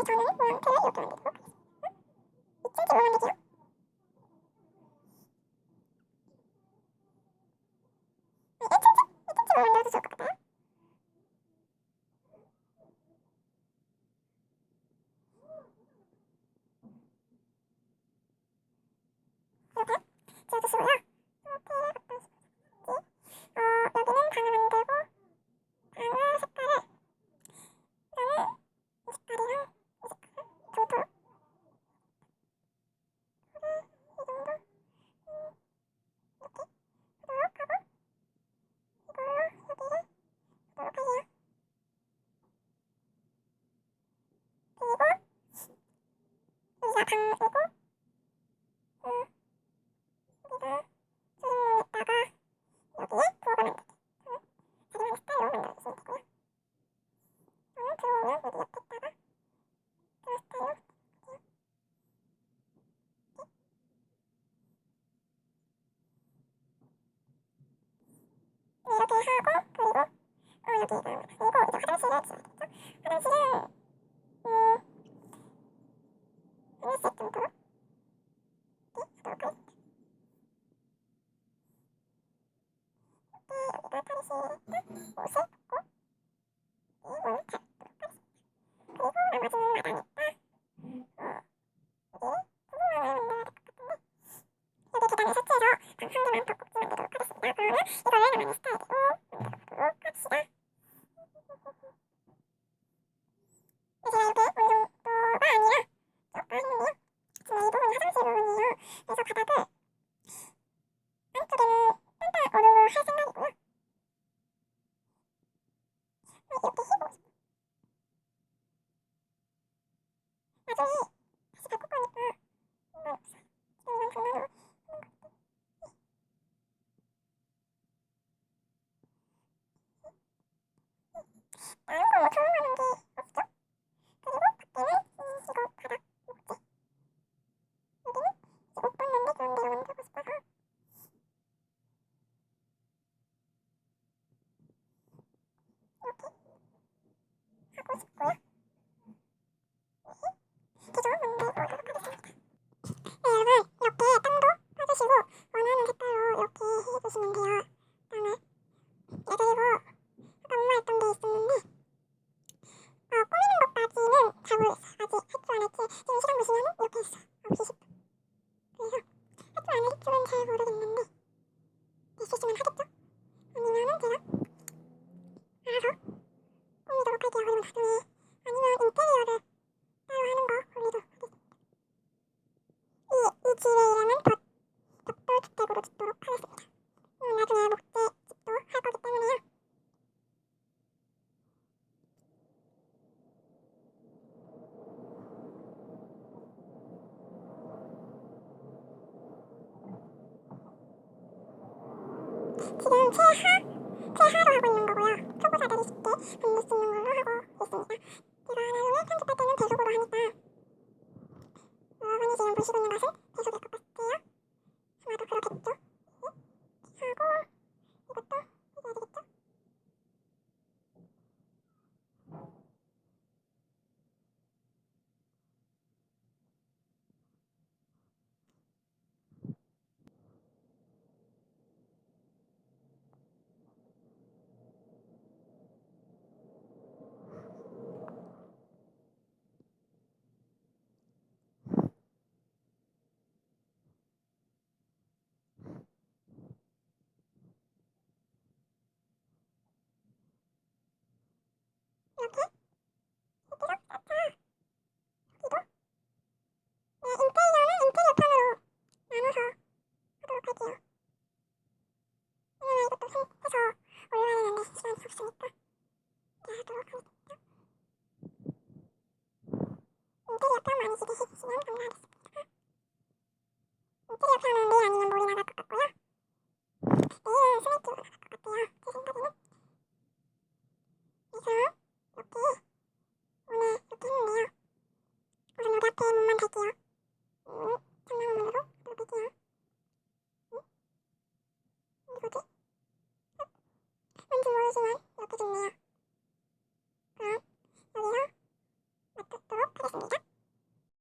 저는 모양새를 이렇게 만들도록 하겠습니다. 2cm로 만들게요. 네, 1cm? 2cm로 만들어도 좋을 것 같아요. 이렇게 지워주시고요. 테를 갖다 주시지. 여기는 방을 만들고 방을 색깔을 저는 이 색깔이랑 이 색깔을 좋도록 이 정도 이렇게 하도록 하고 이걸로 여기를 하도록 할게요. 그리고 여기가 방이고 여기가 조림용에다가 여기에 부엌을 만들게. 저는 자기만의 스타일로 만들어주시면 되고요. 저는 들어오면 여기 옆에다가 그런 스타일로 할게요. 네, 이렇게 하고 그리고 여기가 그리고 이제 화장실을 지어야겠죠. 화장실은 하늘색 정도로 이렇게 하도록 하겠습니다. 여기다 탈의실에다 옷을 벗고 이 문을 닫도록 하겠습니다. 그리고 나머지는 마당에다 여기를 구멍을 만들어야 될 것 같은데 여기 계단을 설치해서 방 한 개만 더 꼭지 만들도록 하겠습니다. 그러면 이거를 나만의 스타일로 만들어보도록 합시다. 제가 이렇게 어느 정도가 아니라 조금 했는데요. 지금 이 부분이 화장실 부분이에요. 그래서 바닥을 안쪽에는 딴딴 얼음으로 할 생각이고요. 이렇게 휘고 나중에 다시 바꿀 거니까 이건 장난으로 다른 거뭐 처음 하는 게 없죠? 그리고 밖에는 이거 바닥 목재 여기는 이제 옷 벗는데 그런 데로 만들고 싶어서 이렇게 하고 싶고요. 기존 만들어보도록 하겠습니다. 네, 여러분 이렇게 땅도 파주시고 원하는 색깔로 이렇게 해주시면 돼요. 땅을. 네, 그리고 아까 엄마했던 게 있었는데 꾸미는 것까지는 잘 모르겠어요. 아직 할 줄 안 할지 지금 시간 보시면은 이렇게 했어요. 9시 10분. 그래서 할 줄 아는 줄은 잘 모르겠는데 있으시면 하겠죠? 아니면은 제가 알아서 꾸미도록 할게요. 그리고 나중에 아니면 인테리어를 따로 하는 거 올리도록 하겠습니다. 이 집의 이름은 벽돌주택으로 짓도록 하겠습니다. 나중에 목재집도 할 거기 때문에요. 지금 최하로 하고 있는 거고요. 초보자들이 쉽게 만들 수 있는 걸로 하고 있습니다. 제가 나중에 편집할 때는 배속으로 하니까 여러분이 지금 보시고 있는 것은 배속일 것 같아요. 아마도 그렇겠죠? 하고 이것도 해줘야 되겠죠? 이렇게 해주도록 아차 여기도 네, 인테리어는 인테리어 편으로 나눠서 하도록 할게요. 왜냐면 이것도 해서 올라야 되는데 시간이 없으니까 이렇게 하도록 하겠습니다. 인테리어 편 많이 기대해주시면 감사하겠습니다. 인테리어 편은 내일 아니면 모레 나갈 것 같고요. 내일은 스웨트로 나갈 것 같아요. 제 생각에는. 그래서 이렇게 오늘 이렇게 했는데요. 우선 여기 앞에 문만 달게요.